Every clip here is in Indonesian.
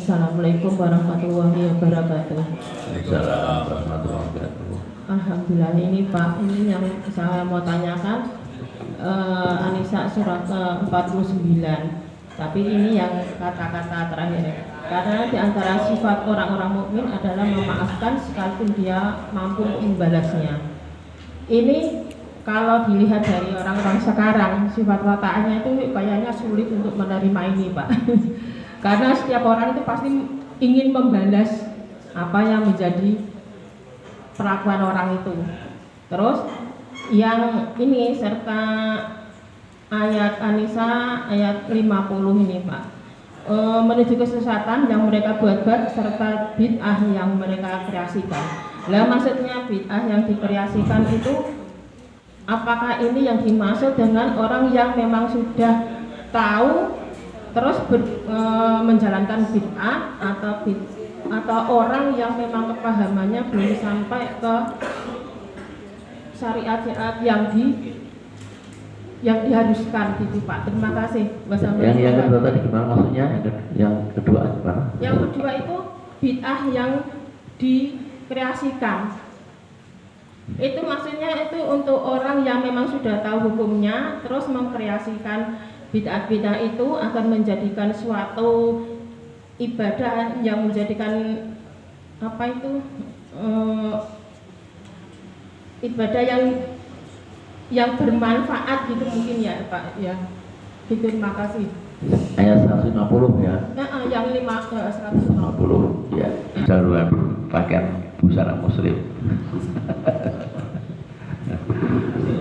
Assalamualaikum warahmatullahi wabarakatuh. Assalamualaikum warahmatullahi wabarakatuh. Alhamdulillah, ini Pak, ini yang saya mau tanyakan, An-Nisa surat ke-49. Tapi ini yang kata-kata terakhir. Karena di antara sifat orang-orang mukmin adalah memaafkan sekalipun dia mampu membalasnya. Ini kalau dilihat dari orang-orang sekarang, sifat wataknya itu kayaknya sulit untuk menerima ini, Pak. Karena setiap orang itu pasti ingin membalas apa yang menjadi perlakuan orang itu. Terus yang ini serta ayat An-Nisa ayat 50 ini, Pak, menuju kesesatan yang mereka buat-buat serta bid'ah yang mereka kreasikan. Lah maksudnya bid'ah yang dikreasikan itu apakah ini yang dimaksud dengan orang yang memang sudah tahu terus menjalankan bid'ah atau orang yang memang kepahamannya belum sampai ke syariat yang diharuskan gitu, Pak. Terima kasih. Yang kedua tadi gimana maksudnya? Yang kedua gimana? Yang kedua itu bid'ah yang dikreasikan. Itu maksudnya itu untuk orang yang memang sudah tahu hukumnya terus mengkreasikan bid'ah-bid'ah itu akan menjadikan suatu ibadah yang menjadikan apa itu ibadah yang bermanfaat gitu mungkin ya, Pak ya. Gitu, terima kasih. Ayat 150 ya. Nah, yang 150 ya. Darurat pakaian busana muslim.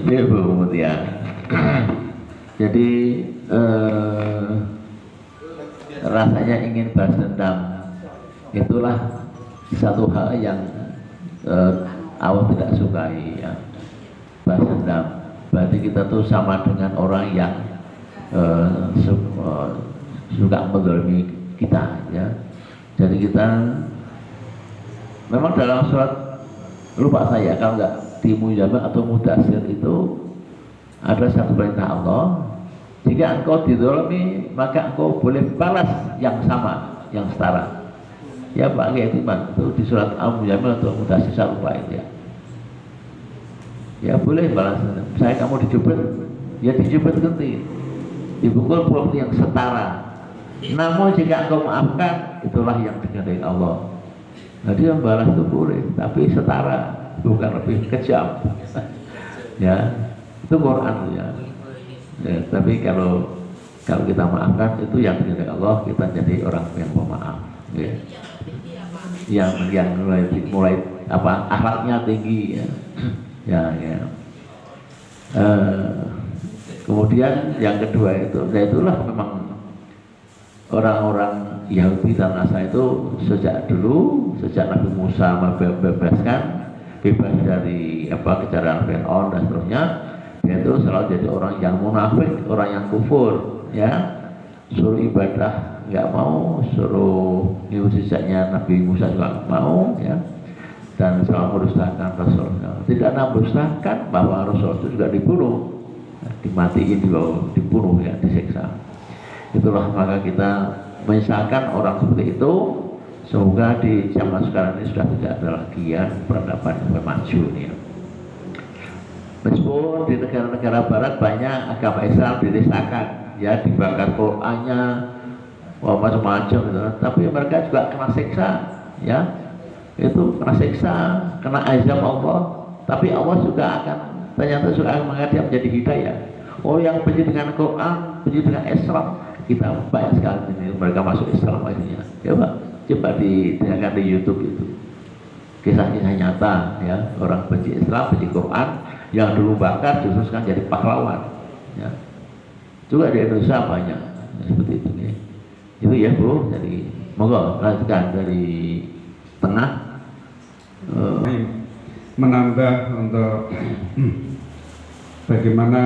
Dia Bu Mutia. Jadi rasanya ingin balas dendam itulah satu hal yang Allah tidak sukai ya. Balas dendam berarti kita tuh sama dengan orang yang suka menzalimi kita ya. Jadi kita memang dalam surat, lupa saya kalau nggak di Mujammil atau Mudassir itu ada satu perintah Allah, jika engkau dizalimi maka engkau boleh balas yang sama, yang setara ya Pak Kiai Timan, itu di surat Al-Mujammil atau Mudassir saya lupa itu ya. Ya boleh balas, saya kamu dijubet, ya dijubet ganti, dipukul yang setara. Namun jika engkau maafkan, itulah yang dikehendaki Allah. Nah dia membalas itu boleh, tapi setara, bukan lebih kejam. Ya, itu Quran ya. Ya, tapi kalau kita maafkan itu yang dikehendaki Allah, kita jadi orang yang pemaaf. Ya. Yang mulai apa akhlaknya tinggi ya. Ya. Kemudian yang kedua itu, itulah memang orang-orang Yahudi dan Nasrani itu sejak Nabi Musa membebaskan bebas dari kejaran Fir'aun dan seterusnya, dia itu selalu jadi orang yang munafik, orang yang kufur ya. Suruh ibadah nggak mau, suruh ngikut jejaknya Nabi Musa juga mau ya, dan selalu merusakan Rasul. Tidak merusakan bahwa Rasul itu juga dibunuh, dimatiin juga, dibunuh ya, disiksa. Itulah maka kita menyesalkan orang seperti itu. Semoga di zaman sekarang ini sudah tidak ada lagi ya peradaban yang maju ya. Meskipun di negara-negara barat banyak agama Islam dinistakan ya, dibakar Qurannya, macam-macam gitu. Tapi mereka juga kena siksa ya, itu kena siksa, kena azab Allah. Tapi Allah juga akan ternyata juga akan mengangkat dia menjadi hidayah. Oh yang benci dengan Quran, benci dengan Islam, kita banyak sekali ini mereka masuk Islam akhirnya. Coba didengarkan di YouTube itu kisah-kisah nyata ya, orang benci Islam, benci Quran, yang dulu bakar justru sekarang jadi pahlawan ya. Juga di Indonesia banyak ya, seperti itu ya. Itu ya Bu, jadi monggo lanjutkan dari tengah. Menambah untuk bagaimana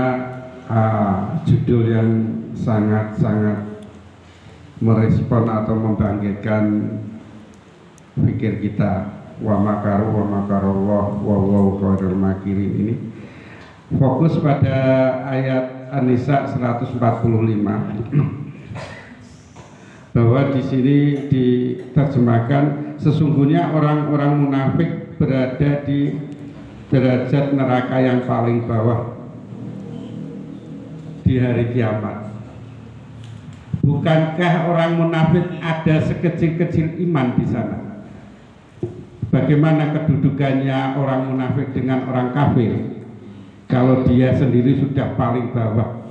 judul yang sangat-sangat merespon atau membangkitkan pikir kita, wa makarullah wallahu khairul makirin ini fokus pada ayat An-Nisa 145. bahwa di sini diterjemahkan sesungguhnya orang-orang munafik berada di derajat neraka yang paling bawah di hari kiamat. Bukankah orang munafik ada sekecil-kecil iman di sana? Bagaimana kedudukannya orang munafik dengan orang kafir? Kalau dia sendiri sudah paling bawah,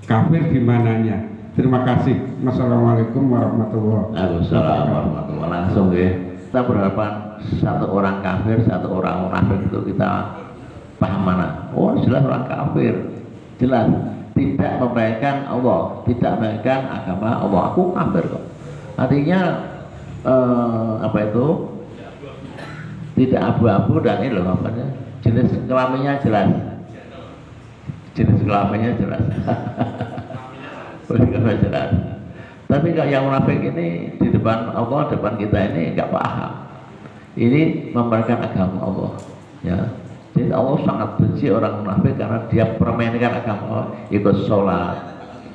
kafir di mananya? Terima kasih. Wassalamualaikum warahmatullahi wabarakatuh. Langsung ya. Kita berhadapan satu orang kafir, satu orang munafik itu kita paham mana? Oh jelas orang kafir, jelas tidak membayangkan Allah, tidak membayangkan agama Allah. Aku kafir kok. Artinya apa itu? Tidak abu-abu dan ini loh apanya? Jenis kelaminnya jelas. Jenis kelaminnya jelas. Jelas. Tapi kalau yang munafik ini di depan Allah, depan kita ini nggak paham. Ini mempermainkan agama Allah, ya. Jadi Allah sangat benci orang munafik karena dia permainkan agama Allah, ikut sholat,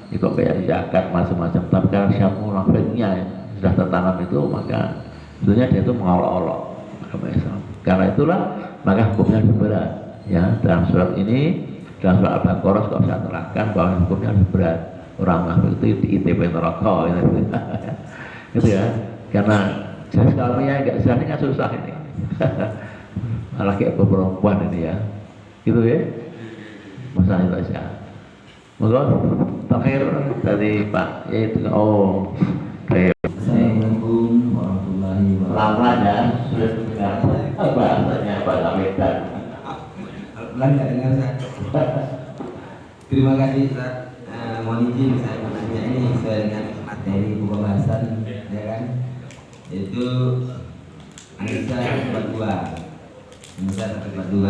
ikut bayar zakat, macam-macam. Tapi karena siapa munafiknya sudah tertanam itu, maka tentunya dia itu mengolok-olok agama Islam. Karena itulah maka hukumnya lebih berat. Ya, dalam surat ini, dalam surat Al-Baqarah juga saya terangkan bahwa hukumnya lebih berat. Orang munafik itu di ITP neraka gitu ya, karena jenis kalminya enggak jelas ini kan susah ini. Malah kayak perempuan ini ya, gitu ya, masalah itu aja. Moga terakhir dari Pak yaitu Assalamualaikum warahmatullahi wabarakatuh. pelan-pelan ya, sudah dengar bahasanya Pak Medan. Pelan nggak dengar saya. Terima kasih Ustaz. Mohon izin saya menanya ini sesuai dengan materi buku bahasan, ya kan? Yaitu An-Nisa 42. An-Nisa 42.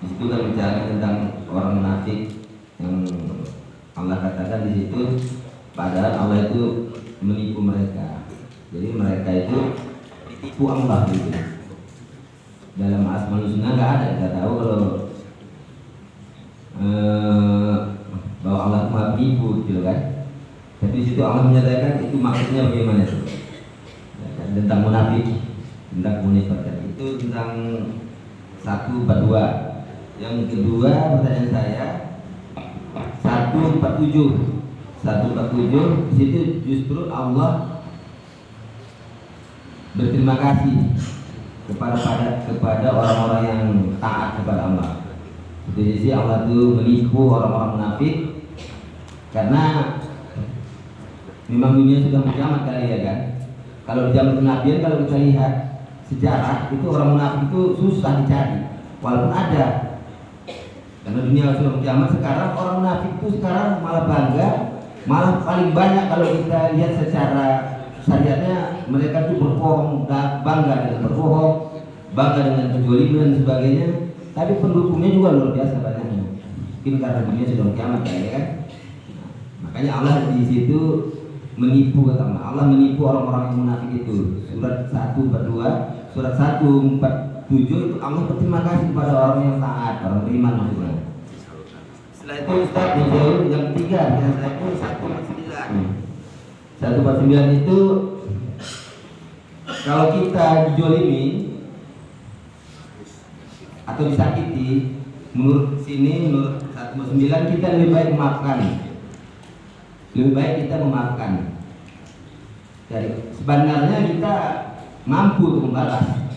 Di situ kan bicara tentang orang munafik yang Allah katakan di situ, padahal Allah itu menipu mereka. Jadi mereka itu ditipu Allah gitu. Dalam Asmaul Husna nggak ada, kita tahu kalau bahwa Allah Maha Penipu, gitu kan? Tapi di situ Allah menyatakan itu maksudnya bagaimana itu? Tentang munafik, tentang munafik itu tentang 142. Yang kedua pertanyaan saya 147. 147 di situ justru Allah berterima kasih kepada orang-orang yang taat kepada Allah. Di sisi Allah itu menipu orang-orang munafik karena memang dunia sudah kiamat kali ya kan. Kalau di zaman kenabian kalau kita lihat sejarah itu orang munafik itu susah dicari walaupun ada. Karena dunia sudah kiamat sekarang orang munafik itu sekarang malah bangga, malah paling banyak kalau kita lihat secara syariatnya mereka itu berbohong, bangga dengan berbohong, bangga dengan kejoliman dan sebagainya. Tapi pendukungnya juga luar biasa banyaknya. Mungkin karena dunia sudah kiamat ya kan. Makanya Allah di situ menipu, kata Allah menipu orang-orang yang munafik itu. Surat 142, surat 147 itu Allah berterima kasih kepada orang yang taat, orang beriman maksudnya. Setelah itu Ustaz yang ketiga yang saya itu 149. 149 itu kalau kita dijolimi atau disakiti, menurut sini, menurut 149 kita lebih baik memaafkan. Lebih baik kita memaafkan. Jadi sebenarnya kita mampu untuk membalas,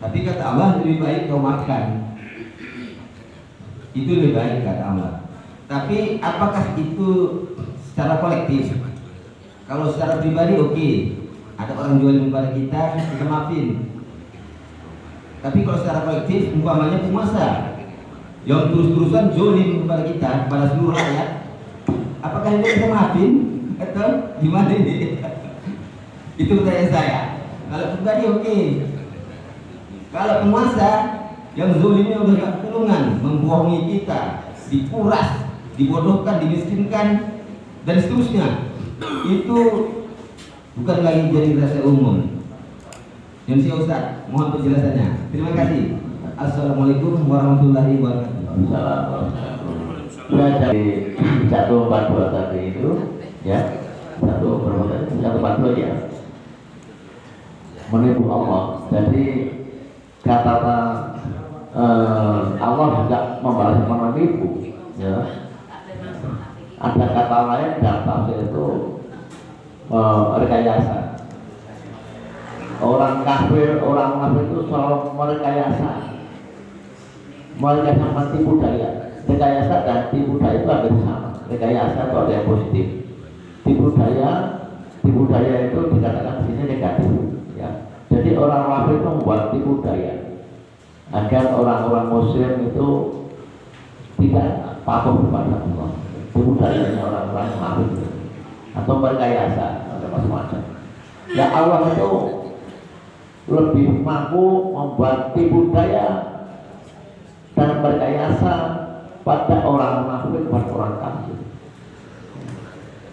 tapi kata Allah lebih baik kau maafkan. Itu lebih baik kata Allah. Tapi apakah itu secara kolektif? Kalau secara pribadi oke, ada orang jual kepada kita maafin. Tapi kalau secara kolektif, umpamanya penguasa yang terus-terusan zolim kepada kita, kepada seluruh rakyat, apakah itu bisa maafin? Atau gimana ini? Itu pertanyaan saya. Kalau pribadi oke. Kalau penguasa yang zolimnya udah gak ketulungan, membohongi kita, dikuras, dibodohkan, dimiskinkan, dan seterusnya, itu bukan lagi jadi rahasia umum. Yang si Ustaz, mohon penjelasannya. Terima kasih. Assalamualaikum warahmatullahi wabarakatuh. Assalamualaikum. Dari 142 tadi itu, ya, 142 ya, menipu Allah. Jadi kata Allah juga membalas menipu ya. Ada kata lain dalam tafsir itu rekayasa. Orang kafir, orang munafik itu selalu merekayasa mentipu daya. Rekayasa dan tipu daya itu hampir sama. Rekayasa itu ada yang positif. Tipu daya itu dikatakan di sini negatif ya. Jadi orang munafik itu membuat tipu daya agar orang-orang muslim itu tidak patuh kepada Allah. Tipu dayanya orang-orang munafik atau berrekayasa, ada macam-macam. Ya Allah itu lebih mampu membuat tipu daya dan berrekayasa pada orang munafik, pada orang kafir.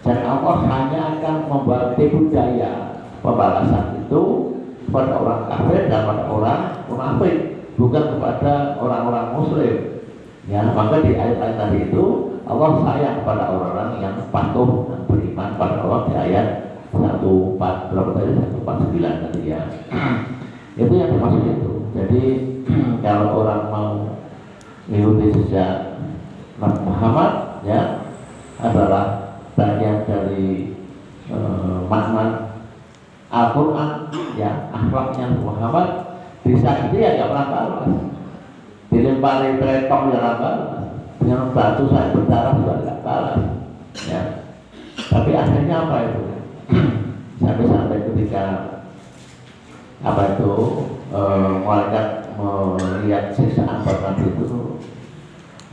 Dan Allah hanya akan membuat tipu daya pembalasan itu pada orang kafir dan pada orang munafik, bukan kepada orang-orang muslim. Ya, maka di ayat-ayat tadi itu Allah sayang pada orang-orang yang patuh dan beriman pada Allah di ayat 149 tadi ya. Itu yang dimaksud itu. Jadi kalau orang mau mengikuti jejak Nabi Muhammad ya, adalah bagian dari makna Al-Quran ya, akhlaknya Muhammad. Disakiti ya nggak pernah balas, dilempari tretok ya nggak balas, dengan batu saya berdarah juga nggak balas ya. Tapi akhirnya apa itu? Sampai ketika apa itu malaikat melihat siksaan pada Nabi itu,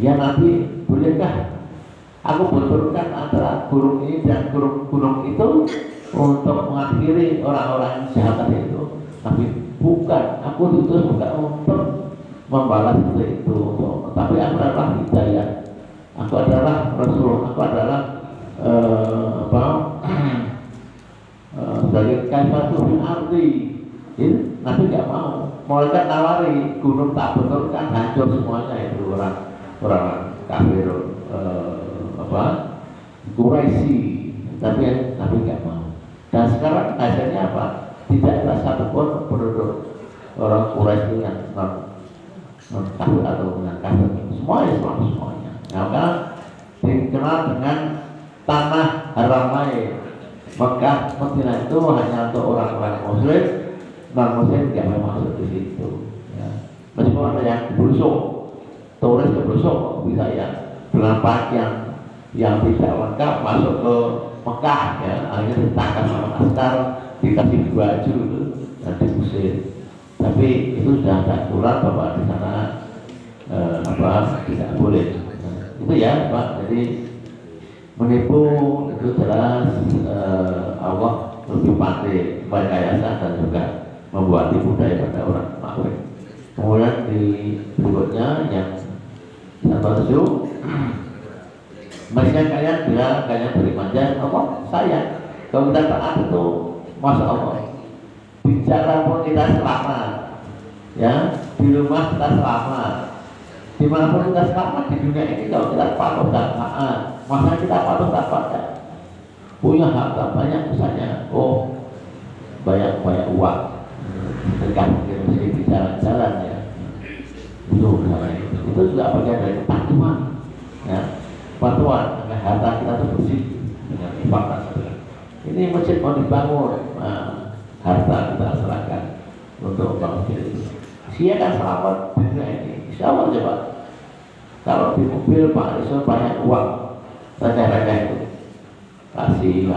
ya Nabi, bolehkah aku benturkan antara gunung ini dan gunung itu untuk mengakhiri orang-orang yang jahat itu? Tapi bukan, aku diutus bukan untuk membalas itu, tapi aku adalah hidayah, aku adalah Rasul, aku adalah dari kaifatul ardi. Ini Nabi nggak mau. Malaikat nawari, gunung tak betulkan, hancur semuanya itu orang kafir Quraisy. Tapi Nabi nggak mau. Dan sekarang hasilnya apa? Tidak ada satupun penduduk orang Quraisy yang non kafir atau yang kafir. Semuanya Islam semuanya. Nah, karena dikenal dengan tanah Haramain, Mekah, Madinah itu hanya untuk orang-orang Muslim. Non-Muslim tidak mau masuk di situ ya. Meskipun ada yang belusuk, turis belusuk bisa ya, dengan pakaian yang tidak lengkap masuk ke Mekah ya, akhirnya ditangkap sama askar, dikasih baju dan diusir. Tapi itu sudah ada aturan bahwa di sana tidak boleh. Itu ya Pak. Jadi menipu itu jelas Allah lebih pandai merekayasa dan juga membuat tipu daya pada orang munafik. Kemudian di berikutnya yang 107, mereka kalian bilang kalian beriman, dan Allah sayang. Kalau kita taat itu masya Allah, bicara pun kita selamat ya, di rumah kita selamat, dimanapun kita selamat di dunia ini. Kalau kita patuh dan taat, masa kita patuh dan taat, punya harta banyak misalnya, banyak uang, dekat mungkin di jalan-jalan ya, itu juga bagian dari kepatuhan ya, kepatuhan agar harta kita itu bersih dengan infak. Ini masjid mau dibangun, harta kita serahkan untuk bangun masjid. Sia kan selamat di dunia ini, insya Allah. Coba kalau di mobil Pak Rizal banyak uang, receh-receh itu kasih,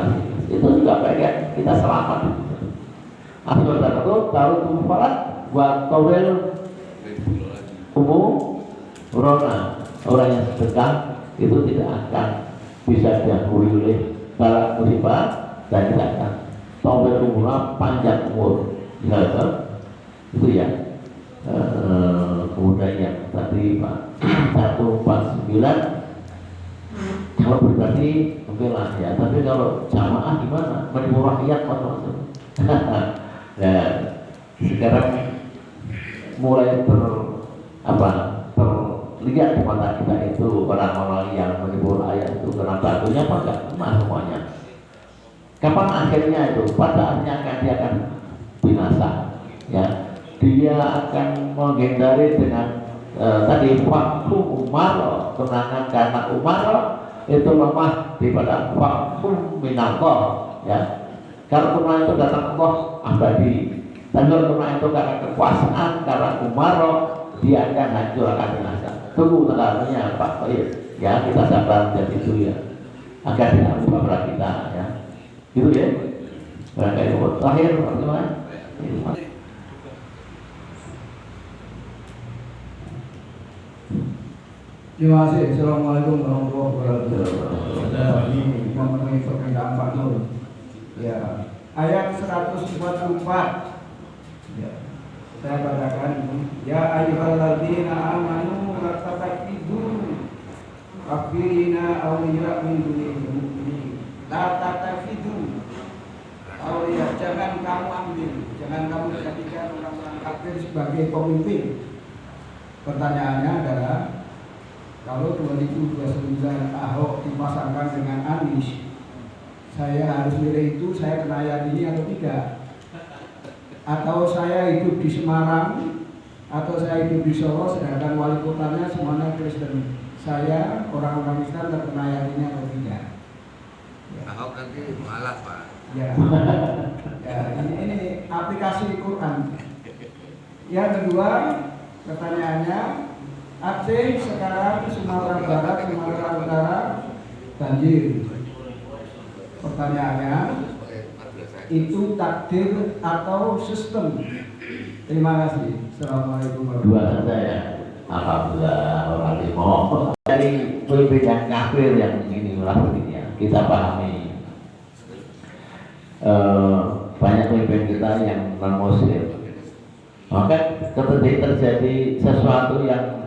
itu juga bagian kita selamat. Asal itu taruh tumpahan buat towel umum rona, orang yang sedekah itu tidak akan bisa dihakui oleh para musibah dan tidak akan towel umurnya panjang umur. Itu ya. Kemudian yang tadi Pak 149, kalau berbagi mungkin lah ya, tapi kalau jamaah gimana? Menipu rakyat macam-macam. Nah, sekarang mulai terlihat di mata kita itu orang-orang yang menipu rakyat itu kena batunya apa enggak? Kena semuanya. Kapan akhirnya itu? Pada akhirnya dia akan binasa. Ya, dia akan menghindari dengan tadi waktu Umar, kenangan karena Umar itu lemah daripada waktu minallah. Ya, kalau kemana itu datang Allah abadi. Tapi kalau kemana itu karena kekuasaan, karena Umar, dia akan hancur, akan binasa. Tunggu tengahnya Pak Toyib. Ya, kita sabar dan itu ya, agar tidak lupa pada kita ya. Gitu ya. Barangkali terakhir teman-teman. Terima kasih. Assalamualaikum warahmatullahi wabarakatuh. Ini memenuhi permintaan Pak Nur. Ya, ayat 144. Ya, saya bacakan ini. Ya ayyuhalladzina amanu la tattakhidhu kafirina awliya min dunil mu'minin. La tattakhidhu awliya, jangan kamu ambil, jangan kamu jadikan orang-orang kafir sebagai pemimpin. Pertanyaannya adalah, kalau 2029 Ahok dipasangkan dengan Anies, saya harus milih itu, saya kena ayat ini atau tidak? Atau saya hidup di Semarang, atau saya hidup di Solo, sedangkan wali kotanya semuanya Kristen. Saya orang-orang Islam terkena ayat ini atau tidak? Ya. Ahok nanti malas Pak. Ya, ya ini aplikasi Quran. Yang kedua, pertanyaannya, Aceh sekarang Sumatera Barat, Sumatera Utara banjir. Pertanyaannya, itu takdir atau sistem? Terima kasih. Assalamualaikum warahmatullahi Dua saja ya. Alhamdulillah orang limo. Dari pemimpin yang kafir yang ini melakukannya, kita pahami. Banyak pemimpin kita yang non muslim. Maka ketika terjadi sesuatu yang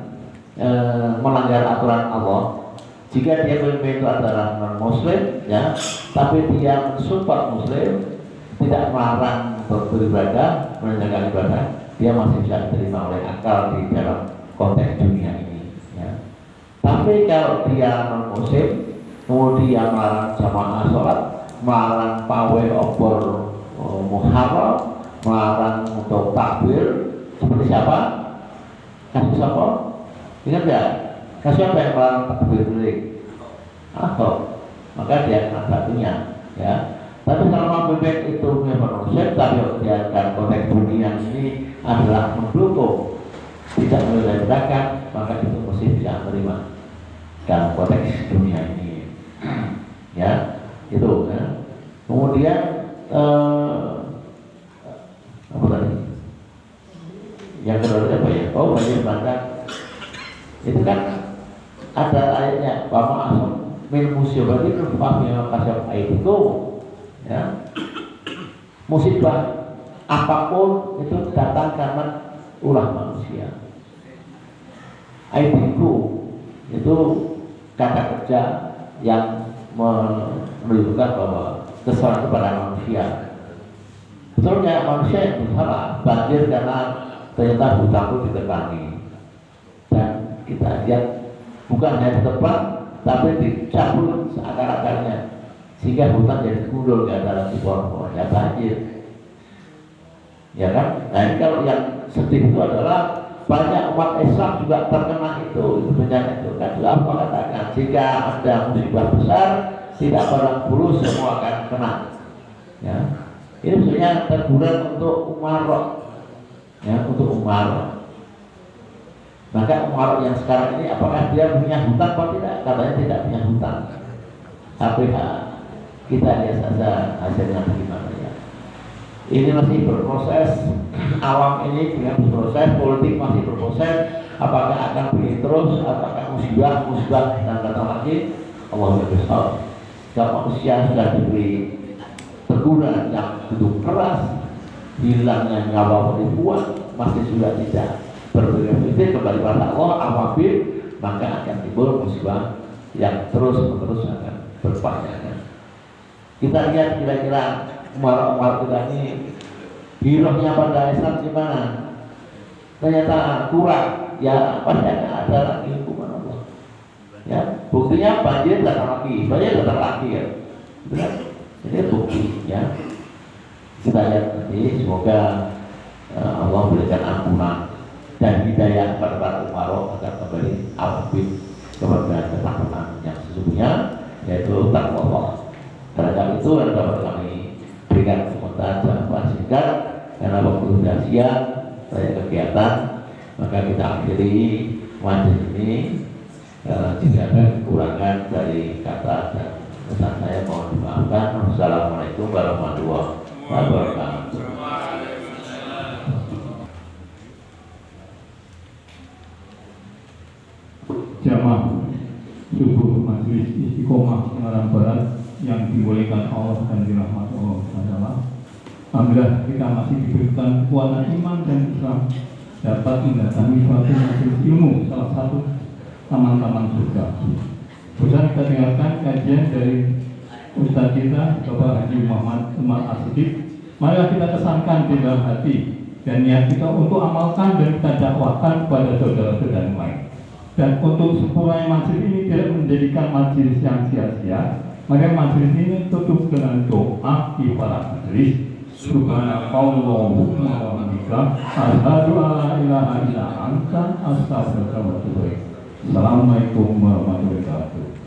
melanggar aturan Allah, jika dia pemimpin itu adalah non muslim ya, tapi dia mensupport muslim, tidak melarang beribadah, menjalankan ibadah, dia masih bisa diterima oleh akal di dalam konteks dunia ini ya. Tapi kalau dia non muslim, kemudian melarang jamaah sholat, melarang pawai obor muharram, melarang untuk takbir, seperti siapa? Kasih siapa? Ingat ya? Kasih siapa yang melarang takbir diri? Ahok. Maka dia kena batunya ya. Tapi kalau pemimpin itu memang muslim, tapi dia dalam konteks dunia ini adalah mendukung, tidak meledakkan, maka itu mesti bisa menerima dalam konteks dunia ini ya, itu ya. Kemudian apa tadi? Yang kedua apa ya? Oh, banjir bandang. Itu kan ada ayatnya, Bapak Asam min musibati fahmi kasab itu ya. Musibah apapun itu datang karena ulah manusia. Aidiku itu kata kerja yang menunjukkan bahwa kesalahan kepada manusia. Betulnya manusia yang bersalah, banjir karena ternyata hutan itu ditebangi, dan kita lihat bukan hanya ditebang, tapi dicabut seakar-akarnya, sehingga hutan jadi gundul, gak ada lagi pohon-pohon, ya banjir. Ya kan? Nah ini kalau yang sedih itu adalah banyak umat Islam juga terkena itu bencana itu. Kan juga apa katakan, jika ada musibah besar, tidak pandang bulu, semua akan kena. Ya, ini sebenarnya teguran untuk Umar, ya, untuk Umar. Maka Umar yang sekarang ini, apakah dia punya hutang atau tidak? Katanya tidak punya hutang. Tapi kita lihat saja hasilnya bagaimana ya. Ini masih berproses, awam ini dengan berproses, politik masih berproses. Apakah akan begini terus, apakah musibah dan datang lagi? Allah berkata, kalau manusia sudah diberi teguran yang begitu keras, hilangnya nyawa ribuan, masih sudah tidak berpikir kembali pada Allah, apabila maka akan timbul musibah yang terus-menerus akan berpanjang. Kita lihat kira-kira Umar kita ini hirohnya pada Islam gimana? Ternyata kurang, ya pasti akan ada lagi hukuman Allah. Ya, buktinya banjir datang lagi ya. Benar? Ini bukti ya. Kita lihat nanti, semoga Allah berikan ampunan dan hidayah kepada para umarok agar kembali afid kepada ketakutan yang sesungguhnya, yaitu takwa Allah. Terhadap itu yang dapat kami berikan sementara jawaban singkat karena waktu sudah siang banyak kegiatan, maka kita akhiri majelis ini. Jika ada kekurangan dari kata dan pesan saya mohon dimaafkan. Wassalamualaikum warahmatullahi wabarakatuh. Jamaah subuh majelis istiqomah Semarang Barat yang dibolehkan Allah dan dirahmati Allah Taala. Alhamdulillah kita masih diberikan kekuatan iman dan Islam dapat mendatangi suatu majelis ilmu, salah satu taman-taman surga. Bosan kita dengarkan kajian dari Ustaz kita Bapak Haji Muhammad Umar As-Siddiq. Mari kita kesankan di dalam hati dan niat kita untuk amalkan dan kita dakwahkan kepada saudara-saudara yang lain. Dan untuk sempurna majelis ini tidak menjadikan majelis yang sia-sia, maka majelis ini tutup dengan doa kifarat majelis. Subhanallahumma wa bihamdika asyhadu an la ilaha illa anta astaghfiruka wa atubu ilaik. Assalamualaikum warahmatullahi wabarakatuh.